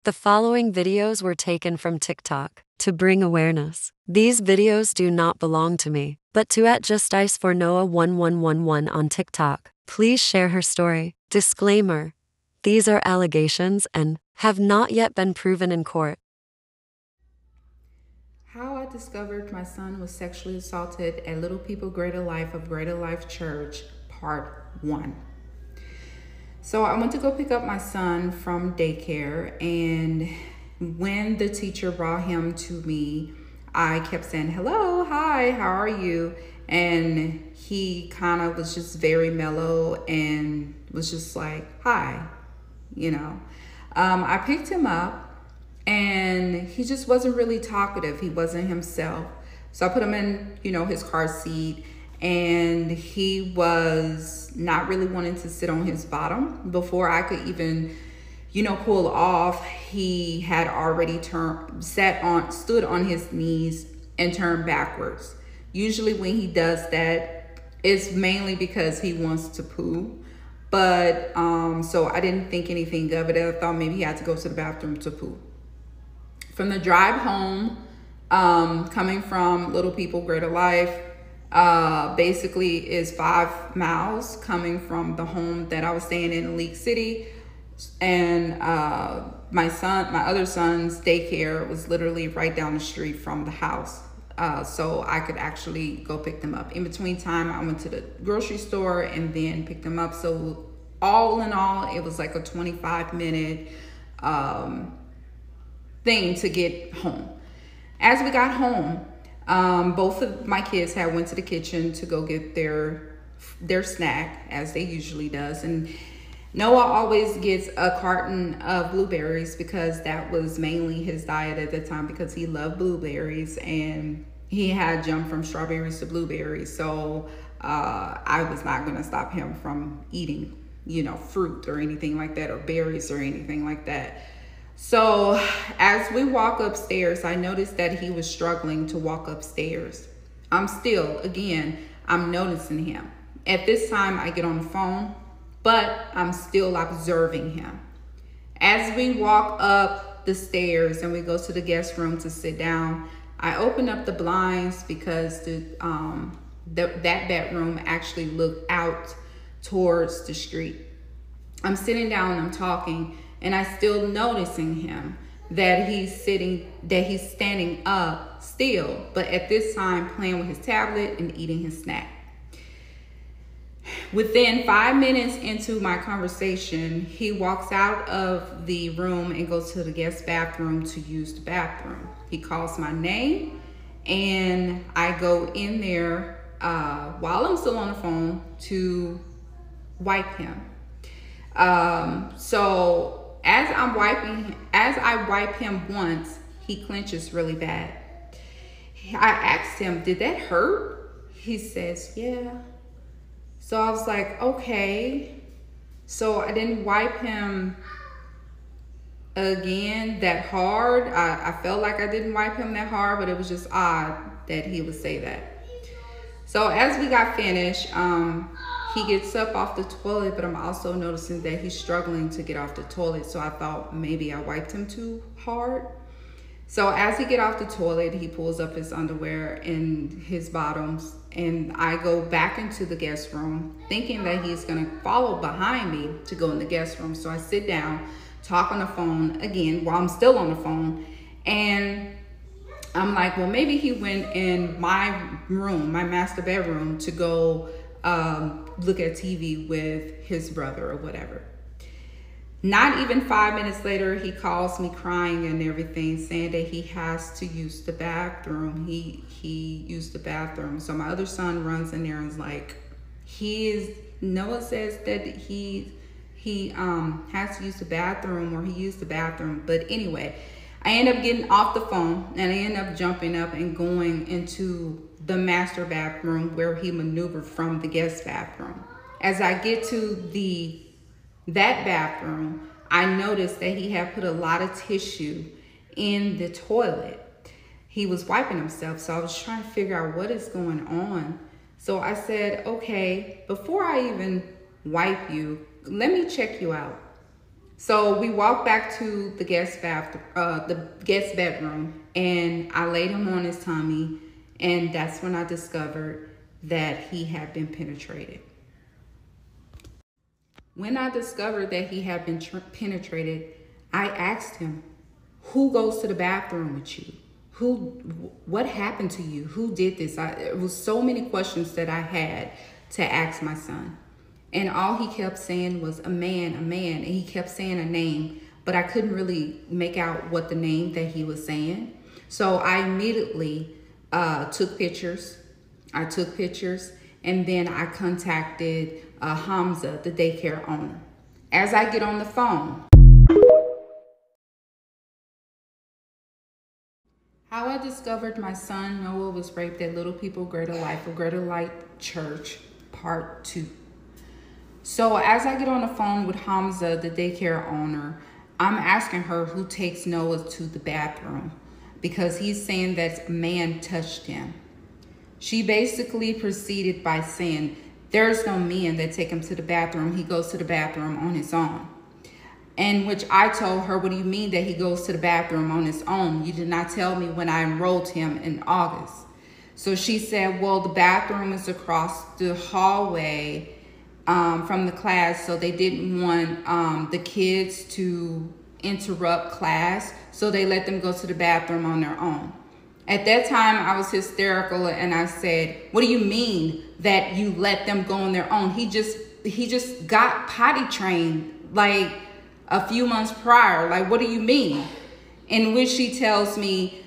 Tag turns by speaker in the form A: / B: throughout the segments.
A: The following videos were taken from TikTok to bring awareness. These videos do not belong to me, but to @JusticeForNoah1111 on TikTok. Please share her story. Disclaimer: these are allegations and have not yet been proven in court.
B: How I discovered my son was sexually assaulted at Little People Greater Life of Greater Life Church, Part 1. So I went to go pick up my son from daycare, and when the teacher brought him to me, I kept saying, "Hello, hi, how are you?" And he kind of was just very mellow and was just like, "Hi," you know. I picked him up, and he just wasn't really talkative. He wasn't himself. So I put him in, his car seat, and he was not really wanting to sit on his bottom. Before I could even, pull off, he had already stood on his knees and turned backwards. Usually when he does that, it's mainly because he wants to poo. But so I didn't think anything of it. I thought maybe he had to go to the bathroom to poo. From the drive home, coming from Little People Greater Life, basically is 5 miles coming from the home that I was staying in League City. And my other son's daycare was literally right down the street from the house. So I could actually go pick them up. In between time, I went to the grocery store and then picked them up. So all in all, it was like a 25-minute thing to get home. As we got home, both of my kids had went to the kitchen to go get their snack, as they usually does. And Noah always gets a carton of blueberries because that was mainly his diet at the time, because he loved blueberries and he had jumped from strawberries to blueberries. So I was not going to stop him from eating, fruit or anything like that, or berries or anything like that. So as we walk upstairs, I noticed that he was struggling to walk upstairs. I'm noticing him. At this time, I get on the phone, but I'm still observing him. As we walk up the stairs and we go to the guest room to sit down, I open up the blinds because that bedroom actually looked out towards the street. I'm sitting down, I'm talking, and I still noticing him, that he's standing up still, but at this time playing with his tablet and eating his snack. Within 5 minutes into my conversation, he walks out of the room and goes to the guest bathroom to use the bathroom. He calls my name, and I go in there while I'm still on the phone to wipe him. So as I wipe him once, he clenches really bad. I asked him, "Did that hurt?" He says, "Yeah." So I was like, okay. So I didn't wipe him again that hard. I felt like I didn't wipe him that hard, but it was just odd that he would say that. So as we got finished, he gets up off the toilet, but I'm also noticing that he's struggling to get off the toilet. So I thought maybe I wiped him too hard. So as he get off the toilet, he pulls up his underwear and his bottoms, and I go back into the guest room thinking that he's gonna follow behind me to go in the guest room. So I sit down, talk on the phone again while I'm still on the phone, and I'm like, well, maybe he went in my room, my master bedroom, to go look at TV with his brother or whatever. Not even 5 minutes later, he calls me crying and everything, saying that he has to use the bathroom. He used the bathroom. So my other son runs in there and is like, Noah says that he has to use the bathroom, or he used the bathroom. But anyway, I end up getting off the phone, and I end up jumping up and going into the master bathroom where he maneuvered from the guest bathroom. As I get to that bathroom, I noticed that he had put a lot of tissue in the toilet. He was wiping himself, so I was trying to figure out what is going on. So I said, okay, before I even wipe you, let me check you out. So we walked back to the guest bedroom, and I laid him on his tummy, and that's when I discovered that he had been penetrated. When I discovered that he had been penetrated, I asked him, "Who goes to the bathroom with you? What happened to you? Who did this?" It was so many questions that I had to ask my son. And all he kept saying was a man, a man. And he kept saying a name, but I couldn't really make out what the name that he was saying. So I immediately took pictures. And then I contacted Hamza, the daycare owner. As I get on the phone, how I discovered my son Noah was raped at Little People Greater Life of Greater Light Church, Part 2. So as I get on the phone with Hamza, the daycare owner, I'm asking her who takes Noah to the bathroom because he's saying that a man touched him. She basically proceeded by saying, "There's no men that take him to the bathroom. He goes to the bathroom on his own." In which I told her, "What do you mean that he goes to the bathroom on his own? You did not tell me when I enrolled him in August." So she said, "Well, the bathroom is across the hallway from the class, so they didn't want the kids to interrupt class, so they let them go to the bathroom on their own." At that time, I was hysterical, and I said, "What do you mean that you let them go on their own? He just got potty trained like a few months prior. Like, what do you mean?" In which she tells me,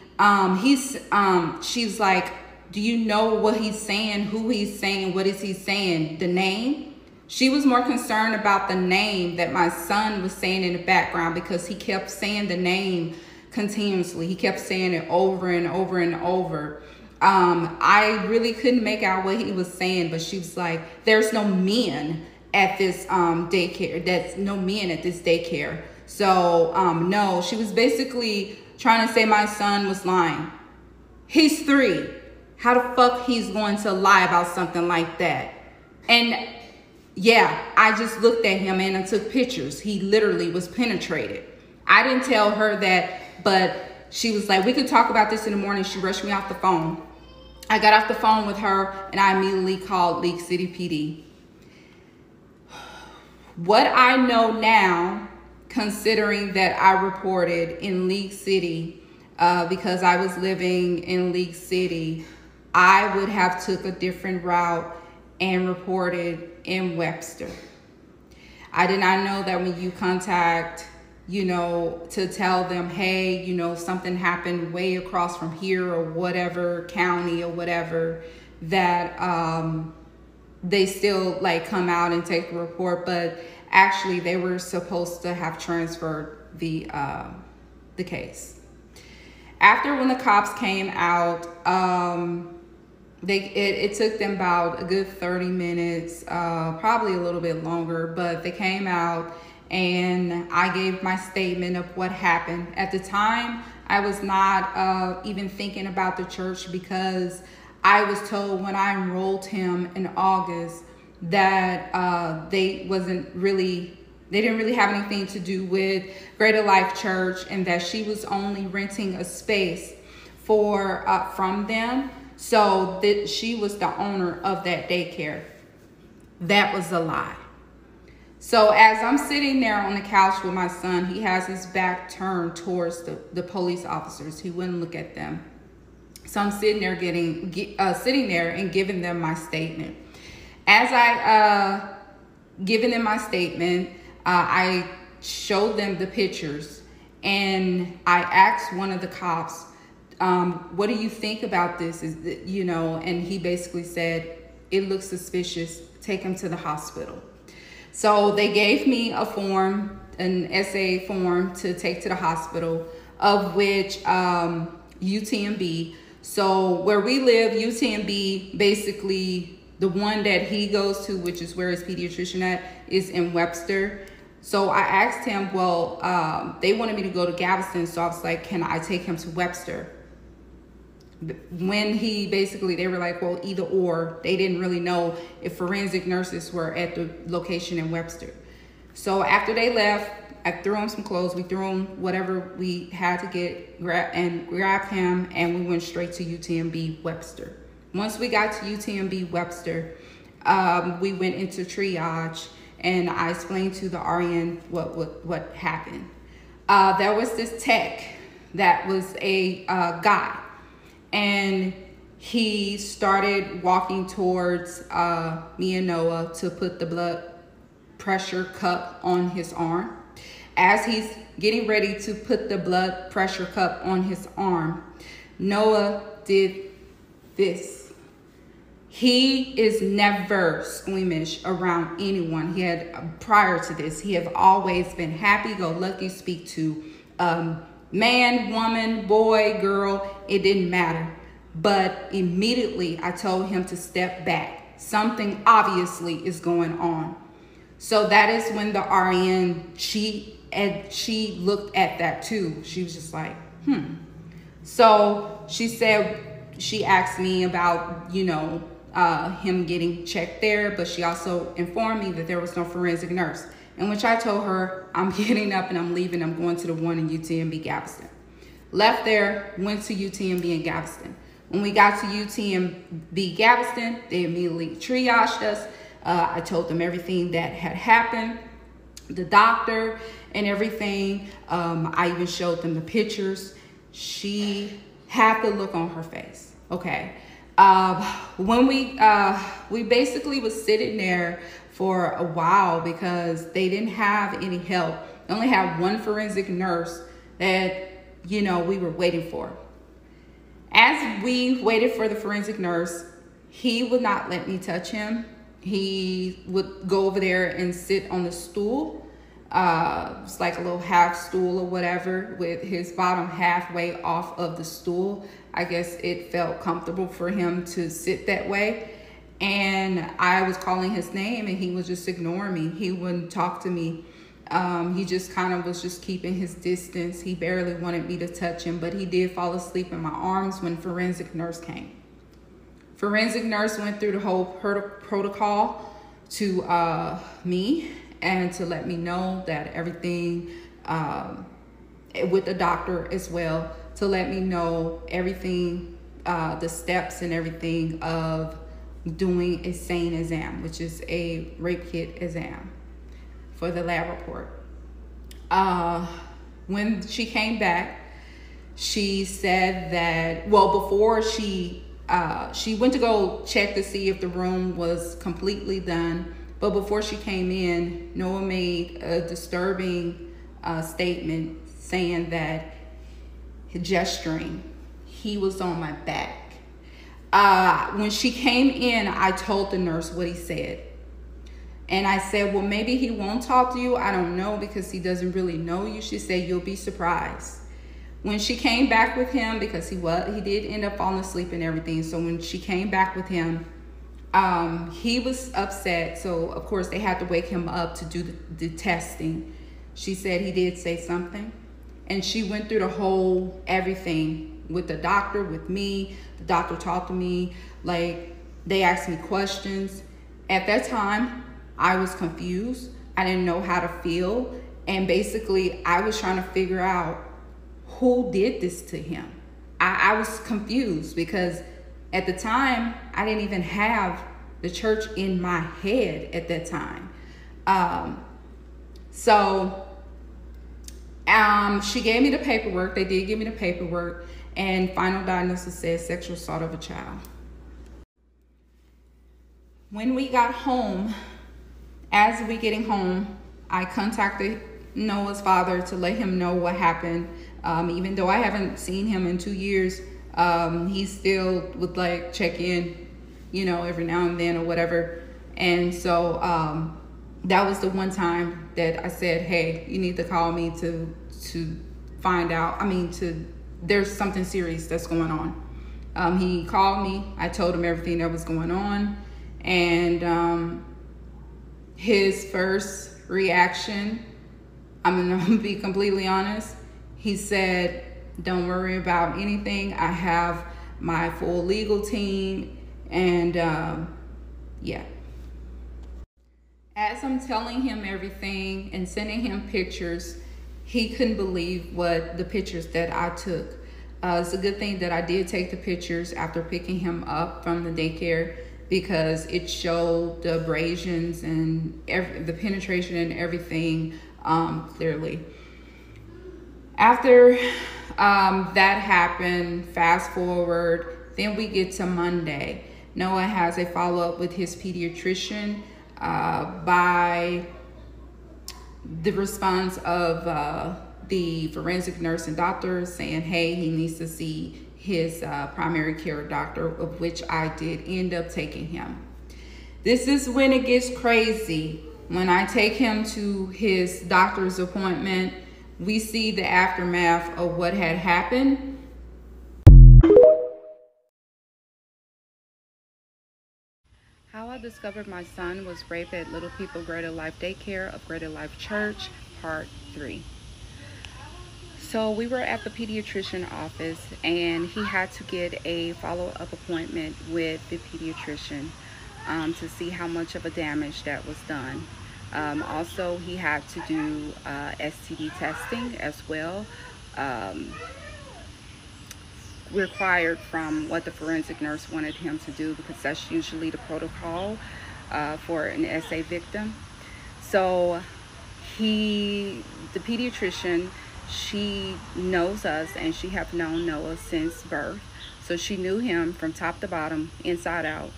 B: she's like, "Do you know what he's saying? Who he's saying? What is he saying? The name?" She was more concerned about the name that my son was saying in the background because he kept saying the name continuously. He kept saying it over and over and over. I really couldn't make out what he was saying, but she was like, "There's no men at this daycare. That's no men at this daycare." So no, she was basically trying to say my son was lying. He's 3. How the fuck he's going to lie about something like that? And yeah, I just looked at him and I took pictures. He literally was penetrated. I didn't tell her that, but she was like, "We could talk about this in the morning." She rushed me off the phone. I got off the phone with her and I immediately called League City PD. What I know now, considering that I reported in League City, because I was living in League City, I would have took a different route and reported in Webster. I did not know that when you contact, to tell them, "Hey, something happened way across from here or whatever county or whatever," that they still like come out and take a report. But actually they were supposed to have transferred the case. After when the cops came out, it took them about a good 30 minutes, probably a little bit longer, but they came out and I gave my statement of what happened. At the time, I was not even thinking about the church because I was told when I enrolled him in August that they didn't really have anything to do with Greater Life Church and that she was only renting a space from them. So that she was the owner of that daycare. That was a lie. So as I'm sitting there on the couch with my son, he has his back turned towards the police officers. He wouldn't look at them. So I'm sitting there and giving them my statement. As I given them my statement, I showed them the pictures and I asked one of the cops, "What do you think about this?" And he basically said, "It looks suspicious. Take him to the hospital." So they gave me a form, an essay form to take to the hospital, of which UTMB. So where we live, UTMB, basically the one that he goes to, which is where his pediatrician at, is in Webster. So I asked him, they wanted me to go to Galveston. So I was like, "Can I take him to Webster?" When they were like, "Well, either or." They didn't really know if forensic nurses were at the location in Webster. So after they left, I threw him some clothes. We threw him whatever we had to get, grabbed him, and we went straight to UTMB Webster. Once we got to UTMB Webster, we went into triage, and I explained to the RN what happened. There was this tech that was a guy, and he started walking towards me and Noah to put the blood pressure cup on his arm. As he's getting ready to put the blood pressure cup on his arm, Noah did this. He is never squeamish around anyone. He had, prior to this, he have always been happy-go-lucky, speak to man, woman, boy, girl, it didn't matter. But immediately I told him to step back. Something obviously is going on. So that is when the RN, she looked at that too. She was just like, So she said, she asked me about, him getting checked there, but she also informed me that there was no forensic nurse. In which I told her, I'm getting up and I'm leaving. I'm going to the one in UTMB Galveston. Left there, went to UTMB in Galveston. When we got to UTMB Galveston, they immediately triaged us. I told them everything that had happened, the doctor and everything. I even showed them the pictures. She had the look on her face. Okay. When we basically was sitting there for a while because they didn't have any help. They only had one forensic nurse that, we were waiting for. As we waited for the forensic nurse, he would not let me touch him. He would go over there and sit on the stool. It's like a little half stool or whatever, with his bottom halfway off of the stool. I guess it felt comfortable for him to sit that way. And I was calling his name and he was just ignoring me. He wouldn't talk to me. He just kind of was just keeping his distance. He barely wanted me to touch him, but he did fall asleep in my arms when forensic nurse came. Forensic nurse went through the whole protocol to me and to let me know that everything, with the doctor as well, to let me know everything, the steps and everything of doing a SANE exam, which is a rape kit exam for the lab report. When she came back, she said that, before she went to go check to see if the room was completely done. But before she came in, Noah made a disturbing statement saying that gesturing, he was on my back. When she came in, I told the nurse what he said. And I said, well, maybe he won't talk to you. I don't know, because he doesn't really know you. She said, you'll be surprised. When she came back with him, because he did end up falling asleep and everything. So when she came back with him, he was upset. So of course they had to wake him up to do the testing. She said he did say something. And she went through the whole everything with the doctor, with me. The doctor talked to me, like they asked me questions. At that time, I was confused. I didn't know how to feel. And basically I was trying to figure out who did this to him. I was confused because at the time, I didn't even have the church in my head at that time. She gave me the paperwork. They did give me the paperwork. And final diagnosis says sexual assault of a child. When we got home, as we getting home, I contacted Noah's father to let him know what happened. Even though I haven't seen him in 2 years, he still would like check in, every now and then or whatever. And so that was the one time that I said, hey, you need to call me to find out. There's something serious that's going on. He called me. I told him everything that was going on. And his first reaction, I'm gonna be completely honest, he said, don't worry about anything. I have my full legal team. And yeah. As I'm telling him everything and sending him pictures, he couldn't believe what the pictures that I took. It's a good thing that I did take the pictures after picking him up from the daycare, because it showed the abrasions and the penetration and everything clearly. After that happened, fast forward, then we get to Monday. Noah has a follow-up with his pediatrician by the response of the forensic nurse and doctor saying, hey, he needs to see his primary care doctor, of which I did end up taking him. This is when it gets crazy. When I take him to his doctor's appointment, we see the aftermath of what had happened. How I discovered my son was rape at Little People Greater Life Daycare of Greater Life Church, Part 3. So we were at the pediatrician office, and he had to get a follow-up appointment with the pediatrician to see how much of a damage that was done. Also, he had to do STD testing as well, required from what the forensic nurse wanted him to do, because that's usually the protocol for an SA victim. So the pediatrician, she knows us, and she have known Noah since birth. So she knew him from top to bottom, inside out.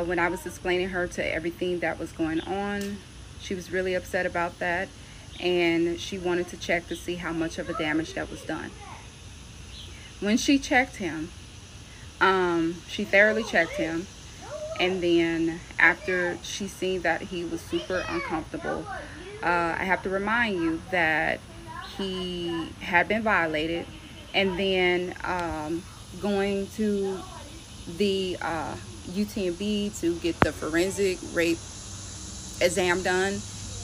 B: When I was explaining her to everything that was going on, she was really upset about that, and she wanted to check to see how much of a damage that was done. When she checked him, she thoroughly checked him, and then after she seen that he was super uncomfortable, I have to remind you that he had been violated, and then going to the UTMB to get the forensic rape exam done,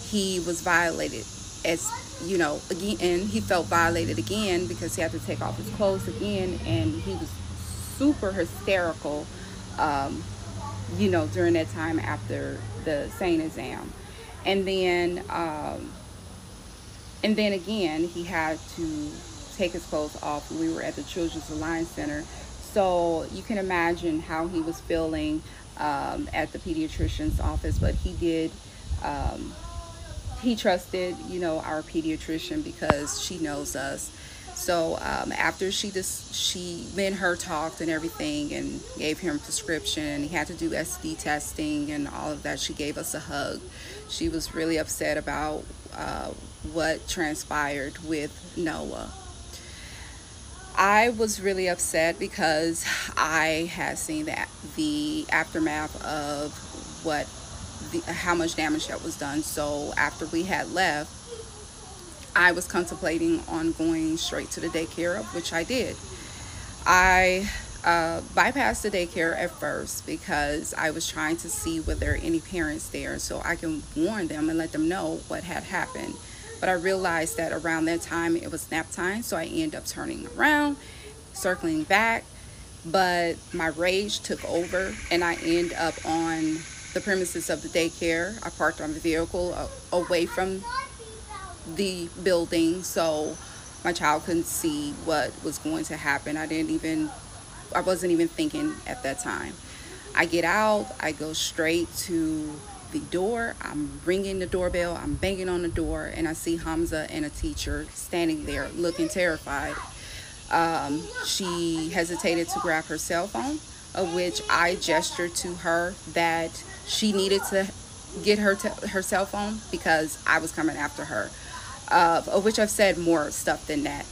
B: he was violated, as you know, again, and he felt violated again because he had to take off his clothes again, and he was super hysterical, you know, during that time after the same exam. And then again, he had to take his clothes off. We were at the Children's Alliance Center, so you can imagine how he was feeling at the pediatrician's office. But he did, he trusted, you know, our pediatrician, because she knows us. So after she me and her talked and everything, and gave him a prescription, he had to do SD testing and all of that, she gave us a hug. She was really upset about what transpired with Noah. I was really upset because I had seen the aftermath of how much damage that was done. So after we had left, I was contemplating on going straight to the daycare, which I did. I bypassed the daycare at first because I was trying to see were there any parents there so I can warn them and let them know what had happened. But I realized that around that time it was nap time, so I ended up turning around, circling back. But my rage took over, and I ended up on the premises of the daycare. I parked on the vehicle away from the building so my child couldn't see what was going to happen. I wasn't even thinking at that time. I get out, I go straight to the door. I'm ringing the doorbell, I'm banging on the door, and I see Hamza and a teacher standing there looking terrified. She hesitated to grab her cell phone, of which I gestured to her that she needed to get her cell phone because I was coming after her, of which I've said more stuff than that.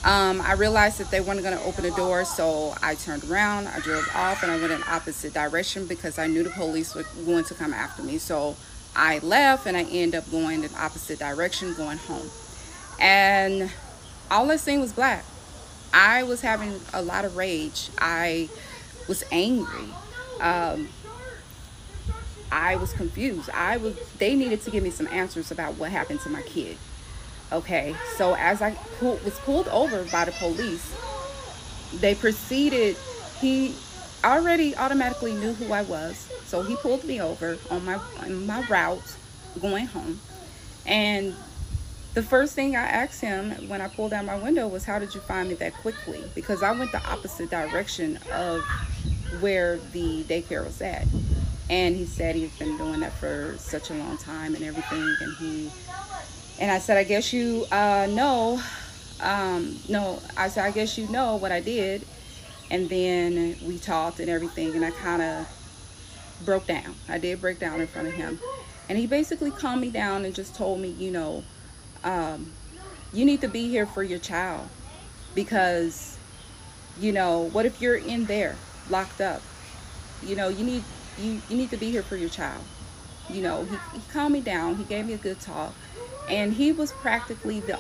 B: I realized that they weren't going to open the door, so I turned around, I drove off, and I went in opposite direction because I knew the police were going to come after me. So I left, and I ended up going in the opposite direction, going home. And all I seen was black. I was having a lot of rage. I was angry. I was confused. They needed to give me some answers about what happened to my kid. Okay, so as I was pulled over by the police, they proceeded, he already automatically knew who I was. So he pulled me over on my route going home. And the first thing I asked him when I pulled down my window was, "How did you find me that quickly?" Because I went the opposite direction of where the daycare was at. And he said he's been doing that for such a long time and everything. And I said, "I guess you know." No, I said, "I guess you know what I did." And then we talked and everything, and I kind of broke down. I did break down in front of him. And he basically calmed me down and just told me, you need to be here for your child. Because, what if you're in there locked up? You need to be here for your child. He calmed me down. He gave me a good talk. And he was practically the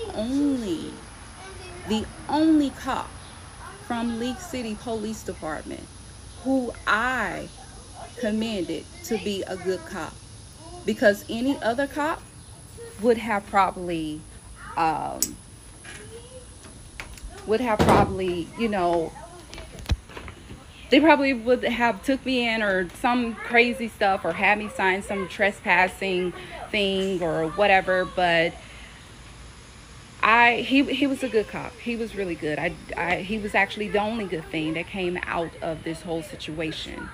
B: only cop from League City Police Department who I commended to be a good cop. Because any other cop would have probably, um, they probably would have took me in or some crazy stuff or had me sign some trespassing thing or whatever. But he was a good cop. He was really good. He was actually the only good thing that came out of this whole situation.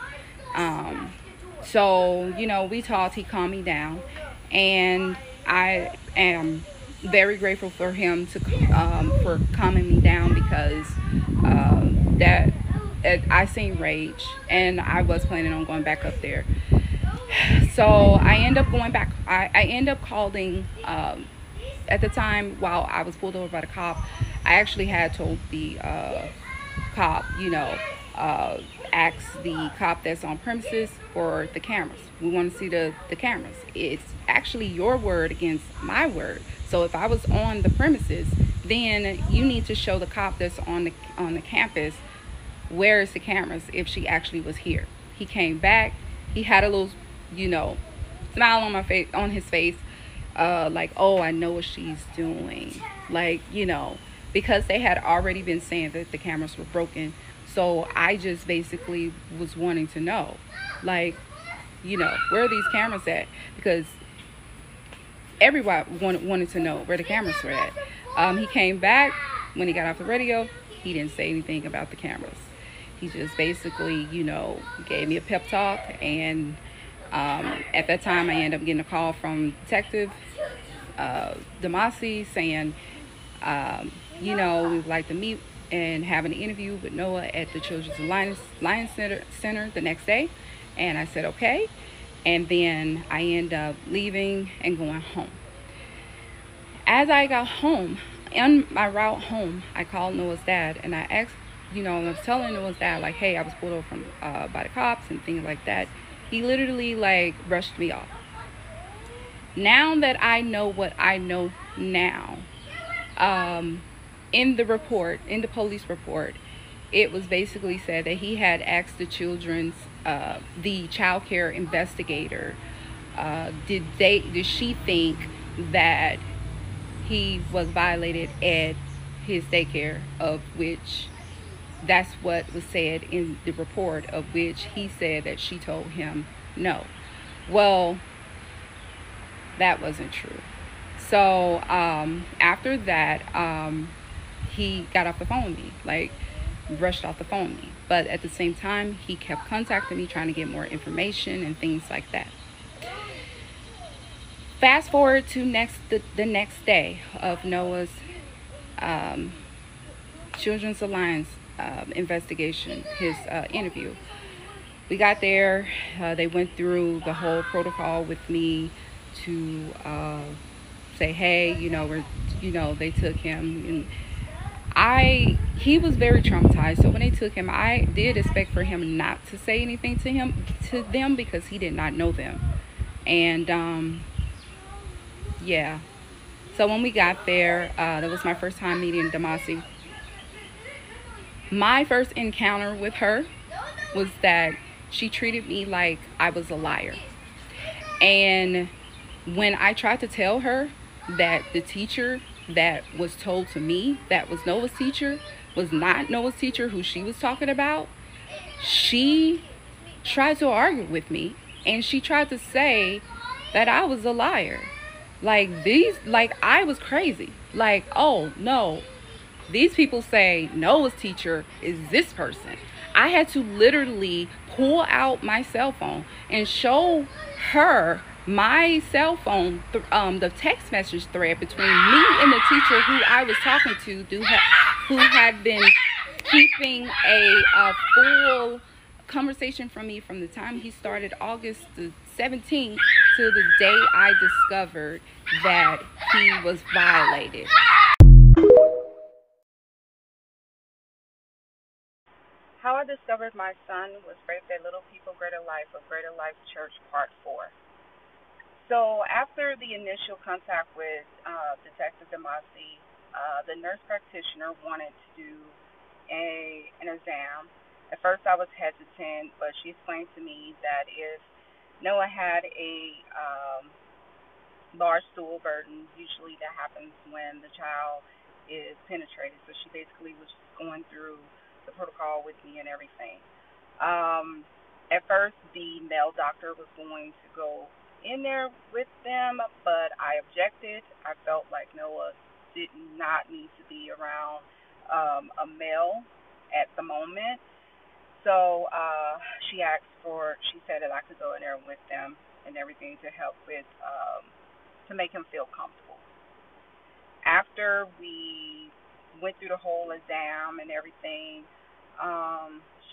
B: So we talked. He calmed me down, and I am very grateful for him for calming me down, because that I seen rage, and I was planning on going back up there. So I end up going back. I end up calling. At the time, while I was pulled over by the cop, I actually had told the cop, ask the cop that's on premises for the cameras. We want to see the cameras. It's actually your word against my word. So if I was on the premises, then you need to show the cop that's on the campus where is the cameras if she actually was here. He came back. He had a little, smile on his face. Like, "Oh, I know what she's doing." Like, because they had already been saying that the cameras were broken. So I just basically was wanting to know, like, where are these cameras at? Because everybody wanted to know where the cameras were at. He came back. When he got off the radio, he didn't say anything about the cameras. He just basically, gave me a pep talk. And at that time, I ended up getting a call from Detective Damasi saying, we would like to meet and have an interview with Noah at the Children's Alliance Center the next day. And I said, okay. And then I ended up leaving and going home. As I got home, on my route home, I called Noah's dad, and I asked, I was telling Noah's dad, like, hey, I was pulled over by the cops and things like that. He literally, brushed me off. Now that I know what I know now, in the police report, it was basically said that he had asked the child care investigator, did she think that he was violated at his daycare, of which that's what was said in the report, of which he said that she told him no. Well, that wasn't true. So after that, he got off the phone with me, rushed off the phone with me. But at the same time, he kept contacting me, trying to get more information and things like that. Fast forward to the next day of Noah's Children's Alliance investigation, his interview. We got there. They went through the whole protocol with me to say, hey, they took him. And he was very traumatized. So when they took him, I did expect for him not to say anything to them because he did not know them. And yeah. So when we got there, that was my first time meeting Damasi. My first encounter with her was that she treated me like I was a liar. And when I tried to tell her that the teacher that was told to me that was Noah's teacher was not Noah's teacher who she was talking about, she tried to argue with me, and she tried to say that I was a liar. Like I was crazy. Like, oh no, these people say Noah's teacher is this person. I had to literally pull out my cell phone and show her my cell phone, the text message thread between me and the teacher who I was talking to, who had been keeping a full conversation from me from the time he started August the 17th to the day I discovered that he was violated. How I discovered my son was raped at Little People Greater Life of Greater Life Church, Part 4. So after the initial contact with Detective Demasi, the nurse practitioner wanted to do an exam. At first I was hesitant, but she explained to me that if Noah had a large stool burden, usually that happens when the child is penetrated. So she basically was just going through the protocol with me and everything. At first, the male doctor was going to go in there with them, but I objected. I felt like Noah did not need to be around a male at the moment. So she said that I could go in there with them and everything to help with, to make him feel comfortable. After we went through the whole exam and everything,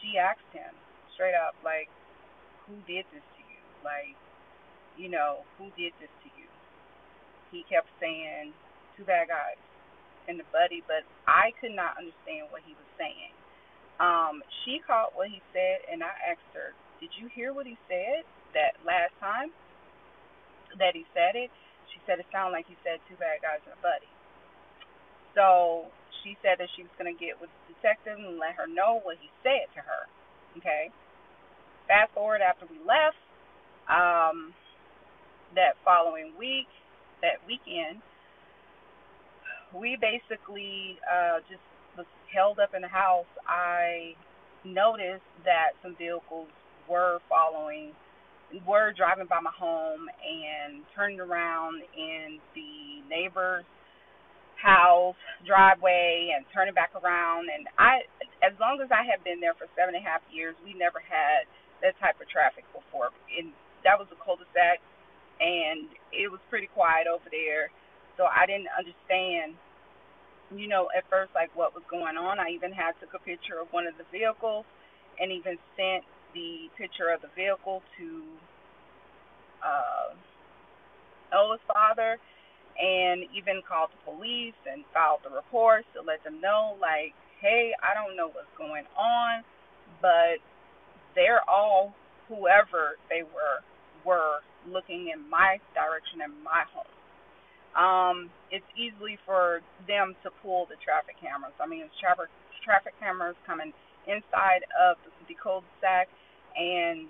B: she asked him straight up, like, who did this to you? Like, who did this to you? He kept saying, two bad guys and the buddy, but I could not understand what he was saying. She caught what he said, and I asked her, did you hear what he said that last time that he said it? She said it sounded like he said two bad guys and a buddy. So she said that she was going to get with the detective and let her know what he said to her. Okay. Fast forward after we left, that following week, that weekend, we basically just was held up in the house. I noticed that some vehicles were driving by my home and turning around in the neighbor's house driveway and turning back around. And as long as I had been there for 7.5 years, we never had that type of traffic before. And that was a cul-de-sac, and it was pretty quiet over there. So I didn't understand, at first, like, what was going on. I even took a picture of one of the vehicles and even sent the picture of the vehicle to Nola's father, and even called the police and filed the reports to let them know, like, hey, I don't know what's going on, but they're all, whoever they were looking in my direction in my home. It's easily for them to pull the traffic cameras. I mean, it's traffic cameras coming inside of the cul-de-sac and,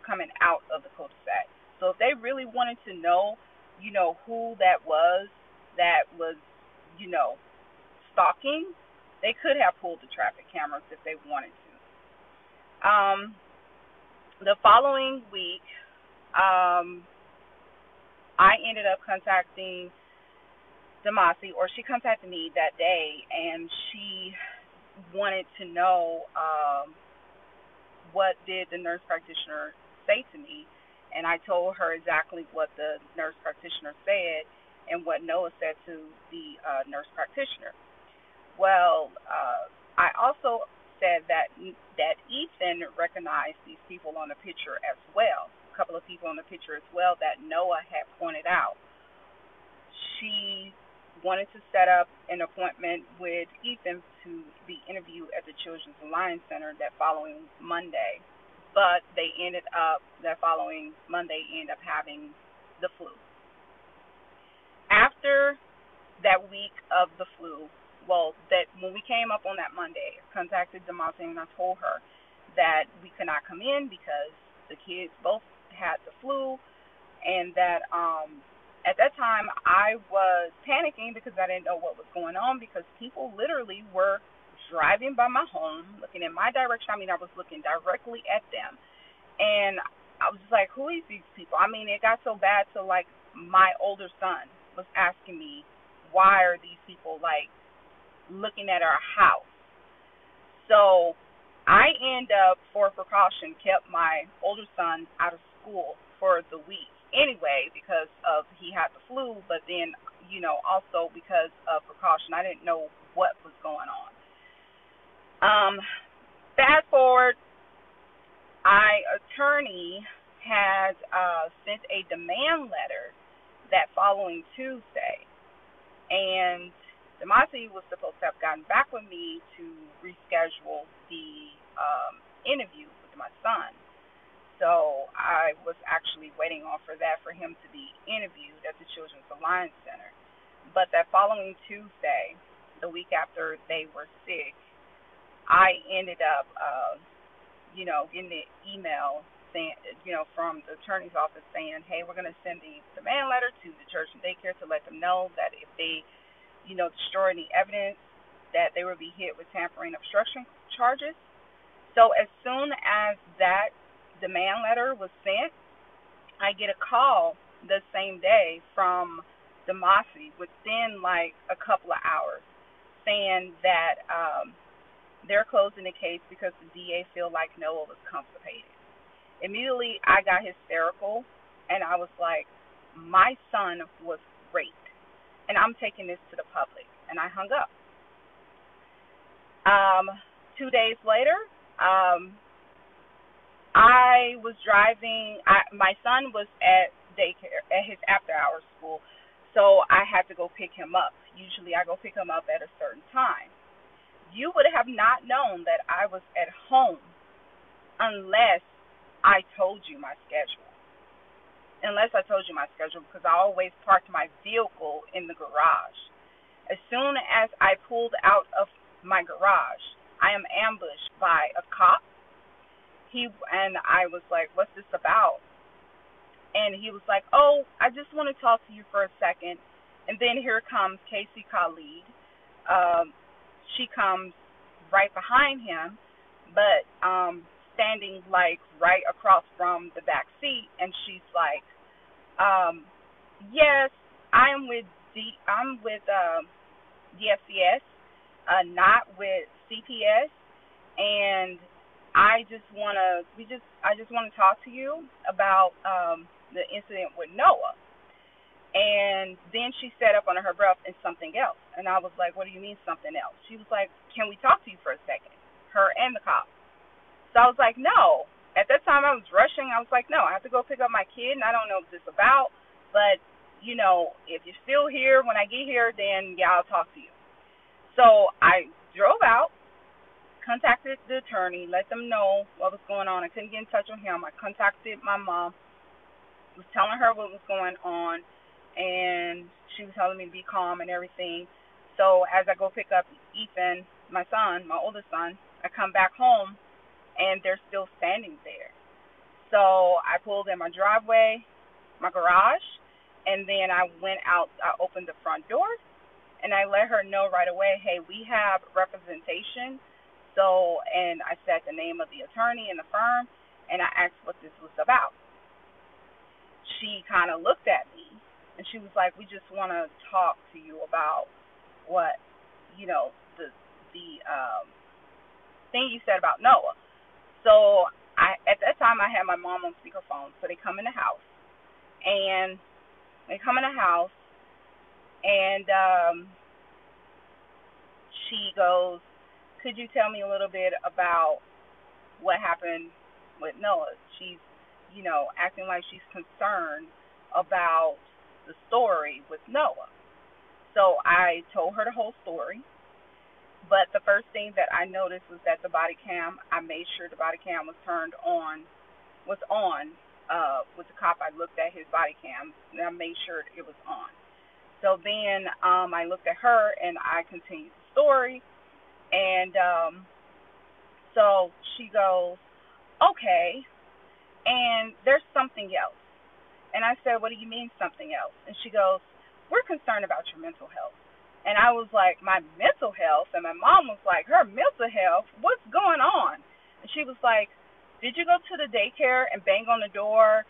B: coming out of the cul-de-sac. So if they really wanted to know, who that was, stalking, they could have pulled the traffic cameras if they wanted to. The following week, I ended up contacting Demasi, or she contacted me that day, and she wanted to know what did the nurse practitioner say to me, and I told her exactly what the nurse practitioner said and what Noah said to the nurse practitioner. Well, I also said that Ethan recognized these people on the picture as well, a couple of people on the picture as well that Noah had pointed out. She wanted to set up an appointment with Ethan to be interviewed at the Children's Alliance Center that following Monday, but they ended up, that following Monday, ended up having the flu. After that week of the flu, that when we came up on that Monday, I contacted Demasi and I told her that we could not come in because the kids both had the flu, and that at that time I was panicking because I didn't know what was going on, because people literally were
C: driving by my home, looking in my direction. I mean, I was looking directly at them. And I was just like, who is these people? I mean, it got so bad to like my older son was asking me, why are these people like looking at our house? So I end up, for precaution, kept my older son out of school for the week anyway because of he had the flu, but then also because of precaution. I didn't know what was going on. Um, Fast forward, my attorney had sent a demand letter that following Tuesday, and Demasi was supposed to have gotten back with me to reschedule the interview with my son. So I was actually waiting on for that for him to be interviewed at the Children's Alliance Center. But that following Tuesday, the week after they were sick, I ended up, getting the email saying, from the attorney's office saying, hey, we're going to send the demand letter to the church and daycare to let them know that if they, destroy any evidence, that they will be hit with tampering obstruction charges. So as soon as that demand letter was sent, I get a call the same day from Demasi within like a couple of hours saying that they're closing the case because the DA feel like Noah was constipated. Immediately, I got hysterical, and I was like, my son was raped, and I'm taking this to the public, and I hung up. 2 days later, I was driving. My son was at daycare, at his after-hours school, so I had to go pick him up. Usually, I go pick him up at a certain time. You would have not known that I was at home unless I told you my schedule. Because I always parked my vehicle in the garage. As soon as I pulled out of my garage, I am ambushed by a cop. And I was like, what's this about? And he was like, oh, I just want to talk to you for a second. And then here comes Casey Khalid. She comes right behind him, but standing like right across from the back seat, and she's like, yes, I'm with DFCS, not with CPS, and I just want to talk to you about the incident with Noah. And then she sat up under her breath and something else. And I was like, what do you mean something else? She was like, can we talk to you for a second? Her and the cop. So I was like, no. At that time I was rushing. I was like, no, I have to go pick up my kid, and I don't know what this is about. But, if you're still here when I get here, then, yeah, I'll talk to you. So I drove out, contacted the attorney, let them know what was going on. I couldn't get in touch with him. I contacted my mom, was telling her what was going on, and she was telling me to be calm and everything. So as I go pick up Ethan, my son, my oldest son, I come back home, and they're still standing there. So I pulled in my driveway, my garage, and then I went out. I opened the front door, and I let her know right away, hey, we have representation. So, and I said the name of the attorney and the firm, and I asked what this was about. She kind of looked at me, and she was like, we just want to talk to you about what, the thing you said about Noah. So at that time, I had my mom on speakerphone. So they come in the house, and she goes, could you tell me a little bit about what happened with Noah? She's, acting like she's concerned about the story with Noah. So I told her the whole story. But the first thing that I noticed was that the body cam, I made sure the body cam was on. With the cop, I looked at his body cam, and I made sure it was on. So then I looked at her, and I continued the story. And so she goes, okay, and there's something else. And I said, what do you mean something else? And she goes, we're concerned about your mental health. And I was like, my mental health? And my mom was like, her mental health? What's going on? And she was like, did you go to the daycare and bang on the door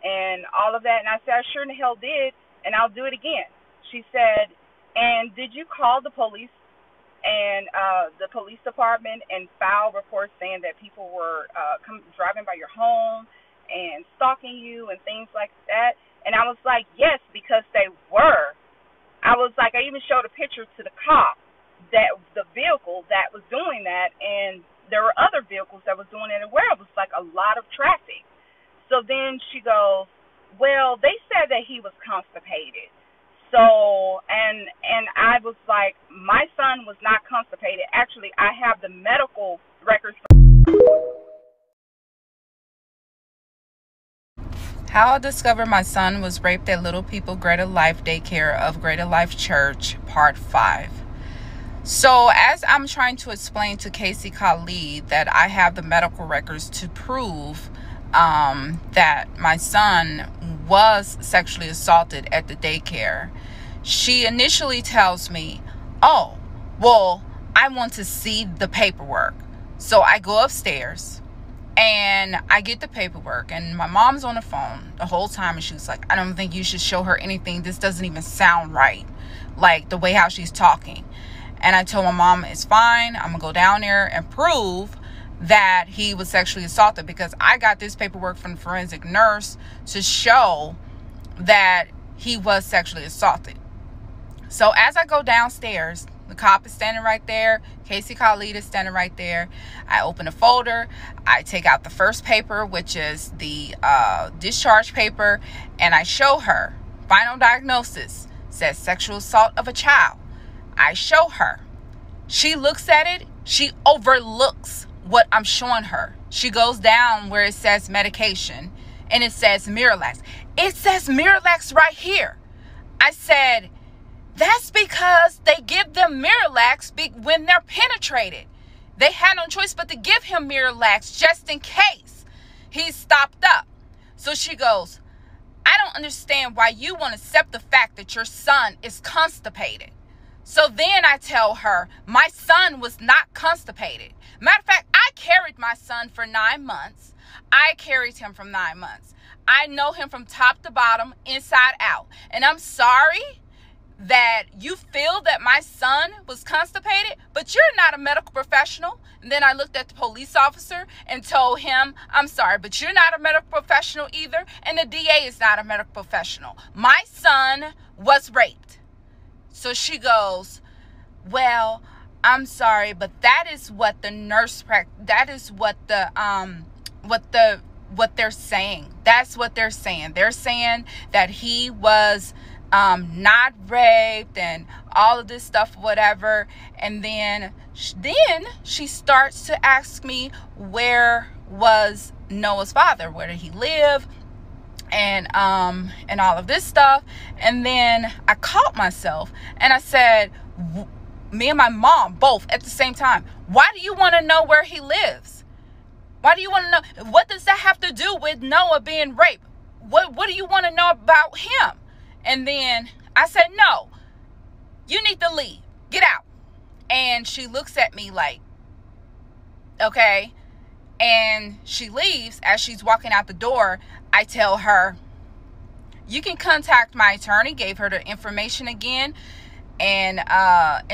C: and all of that? And I said, I sure in the hell did, and I'll do it again. She said, and did you call the police and the police department and file reports saying that people were driving by your home and stalking you and things like that? And I was like, yes, because they were. I was like, I even showed a picture to the cop that the vehicle that was doing that, and there were other vehicles that was doing it, and where it was like a lot of traffic. So then she goes, well, they said that he was constipated. So, and I was like, my son was not constipated. Actually, I have the medical records.
B: How I discovered my son was raped at Little People Greater Life Daycare of Greater Life Church, Part 5. So as I'm trying to explain to Casey Khalid that I have the medical records to prove that my son was sexually assaulted at the daycare, she initially tells me, oh, well, I want to see the paperwork. So I go upstairs and I get the paperwork, and my mom's on the phone the whole time, and she was like, I don't think you should show her anything. This doesn't even sound right, like the way how she's talking. And I told my mom, it's fine. I'm going to go down there and prove that he was sexually assaulted, because I got this paperwork from the forensic nurse to show that he was sexually assaulted. So as I go downstairs, the cop is standing right there. Casey Khalid is standing right there. I open a folder. I take out the first paper, which is the discharge paper, and I show her. Final diagnosis says sexual assault of a child. I show her. She looks at it. She overlooks what I'm showing her. She goes down where it says medication, and it says Miralax. It says Miralax right here. I said, that's because they give them Miralax when they're penetrated. They had no choice but to give him Miralax just in case he's stopped up. So she goes, I don't understand why you want to accept the fact that your son is constipated. So then I tell her, my son was not constipated. Matter of fact, I carried my son for 9 months. I carried him from 9 months. I know him from top to bottom, inside out. And I'm sorry that you feel that my son was constipated, but you're not a medical professional. And then I looked at the police officer and told him, I'm sorry, but you're not a medical professional either. And the DA is not a medical professional. My son was raped. So she goes, well, I'm sorry, but that is what the nurse, that is what they're saying. That's what they're saying. They're saying that he was not raped and all of this stuff, whatever. And then she starts to ask me, where was Noah's father? Where did he live? And all of this stuff. And then I caught myself and I said, me and my mom both at the same time, why do you want to know where he lives? Why do you want to know? What does that have to do with Noah being raped? What do you want to know about him? And then I said, no, you need to leave. Get out. And she looks at me like, okay. And she leaves. As she's walking out the door, I tell her, you can contact my attorney. Gave her the information again. And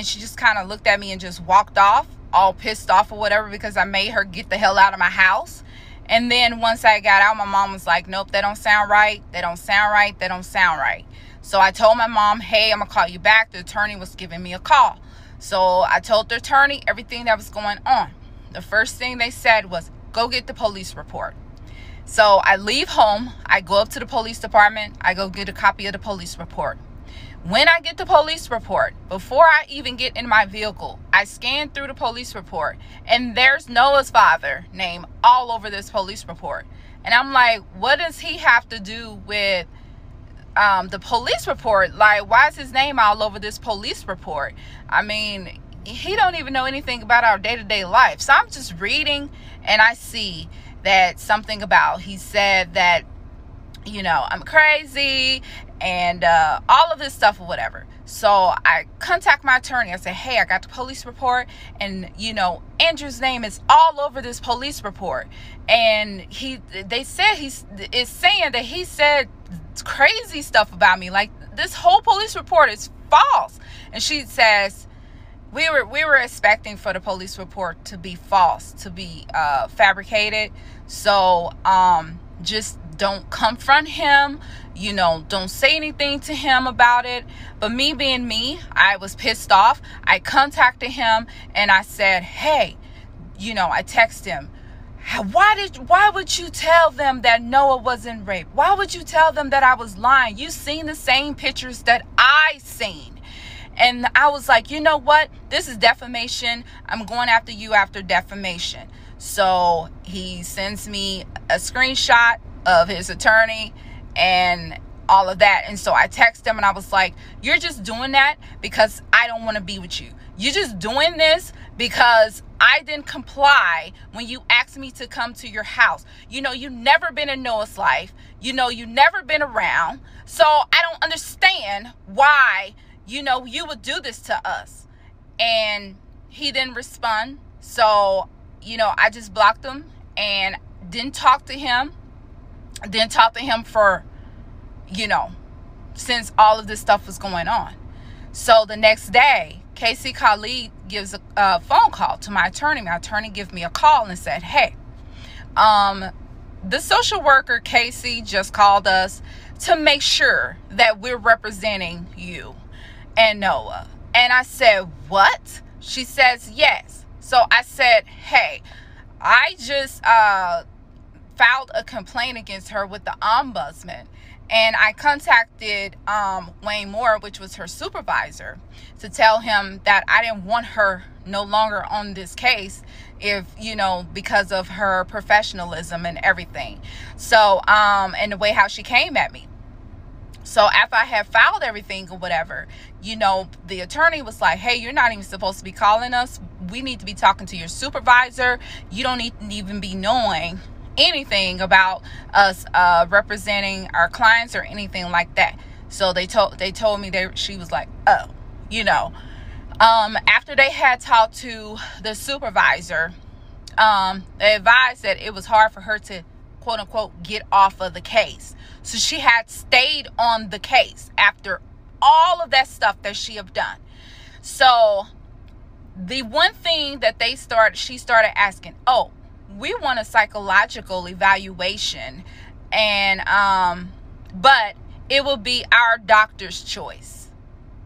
B: she just kind of looked at me and just walked off, all pissed off or whatever, because I made her get the hell out of my house. And then once I got out, my mom was like, nope, that don't sound right. That don't sound right. That don't sound right. So I told my mom, hey, I'm going to call you back. The attorney was giving me a call. So I told the attorney everything that was going on. The first thing they said was, go get the police report. So I leave home. I go up to the police department. I go get a copy of the police report. When I get the police report, before I even get in my vehicle, I scan through the police report, and there's Noah's father name all over this police report. And I'm like, what does he have to do with the police report? Like, why is his name all over this police report? I mean, he don't even know anything about our day-to-day life. So I'm just reading, and I see that something about, he said that, you know, I'm crazy and all of this stuff or whatever. So I contact my attorney. I say, hey, I got the police report, and Andrew's name is all over this police report, and they said is saying that he said crazy stuff about me. Like, this whole police report is false. And she says, we were expecting for the police report to be false, to be fabricated. So just don't confront him, don't say anything to him about it. But me being me, I was pissed off. I contacted him and I said, hey, I texted him, why would you tell them that Noah wasn't raped? Why would you tell them that I was lying? You seen the same pictures that I seen. And I was like, you know what? This is defamation. I'm going after you after defamation. So he sends me a screenshot of his attorney and all of that. And so I text him and I was like, you're just doing that because I don't want to be with you. You're just doing this because I didn't comply when you asked me to come to your house. You've never been in Noah's life. You've never been around. So I don't understand why, you would do this to us. And he didn't respond. So, I just blocked him and didn't talk to him. Didn't talk to him for, since all of this stuff was going on. So the next day, Casey Khalid gives a phone call to my attorney. My attorney gives me a call and said, hey, the social worker Casey just called us to make sure that we're representing you and Noah. And I said, what? She says, yes. So I said, hey, I just filed a complaint against her with the ombudsman. And I contacted Wayne Moore, which was her supervisor, to tell him that I didn't want her no longer on this case because of her professionalism and everything. So, and the way how she came at me. So after I had filed everything or whatever, the attorney was like, hey, you're not even supposed to be calling us. We need to be talking to your supervisor. You don't need to even be knowing anything about us representing our clients or anything like that. So they told me she was like, oh, after they had talked to the supervisor, they advised that it was hard for her to quote unquote get off of the case. So she had stayed on the case after all of that stuff that she had done. So the one thing that she started asking, oh, we want a psychological evaluation, and but it will be our doctor's choice.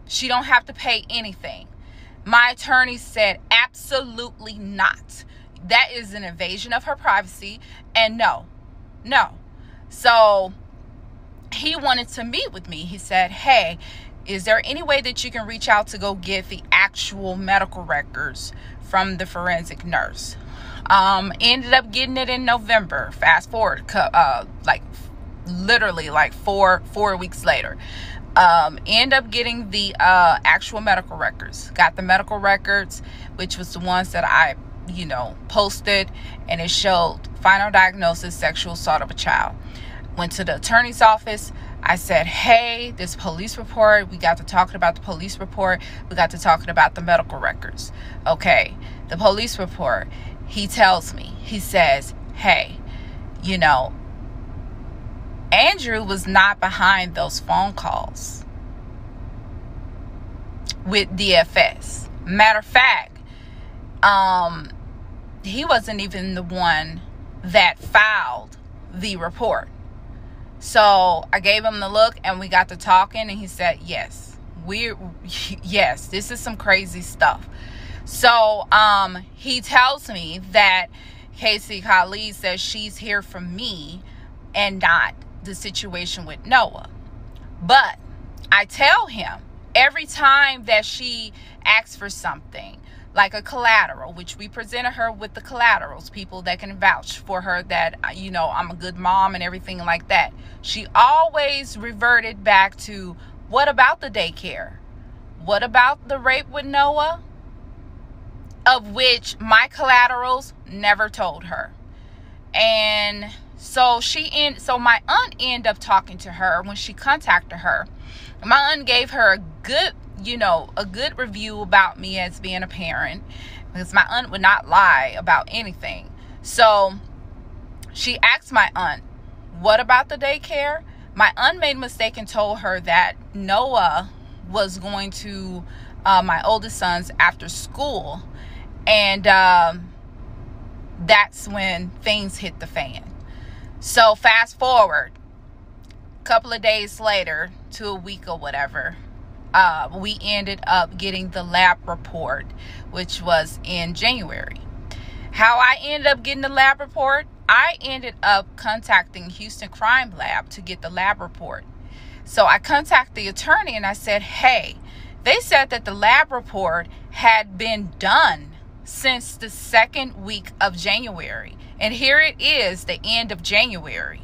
B: She don't have to pay anything. My attorney said absolutely not. That is an invasion of her privacy, and no. So he wanted to meet with me. He said, hey, is there any way that you can reach out to go get the actual medical records from the forensic nurse? Ended up getting it in November. Fast forward, literally like four weeks later. End up getting the actual medical records. Got the medical records, which was the ones that I, posted, and it showed final diagnosis, sexual assault of a child. Went to the attorney's office. I said, hey, this police report, we got to talking about the police report. We got to talking about the medical records. Okay, the police report. He tells me, he says, hey, Andrew was not behind those phone calls with DFS. Matter of fact, he wasn't even the one that filed the report. So I gave him the look and we got to talking, and he said, yes, this is some crazy stuff. So he tells me that Casey Khalid says she's here for me and not the situation with Noah. But I tell him every time that she asks for something, like a collateral, which we presented her with the collaterals, people that can vouch for her that, I'm a good mom and everything like that. She always reverted back to, what about the daycare? What about the rape with Noah? Of which my collaterals never told her. And so my aunt ended up talking to her when she contacted her. My aunt gave her a good,
C: a good review about me as being a parent, because my aunt would not lie about anything. So she asked my aunt, what about the daycare? My aunt made a mistake and told her that Noah was going to my oldest son's after school. And that's when things hit the fan. So fast forward a couple of days later to a week or whatever, we ended up getting the lab report, which was in January. How I ended up getting the lab report, I ended up contacting Houston Crime Lab to get the lab report. So I contacted the attorney and I said, hey, they said that the lab report had been done since the second week of January. And here it is, the end of January.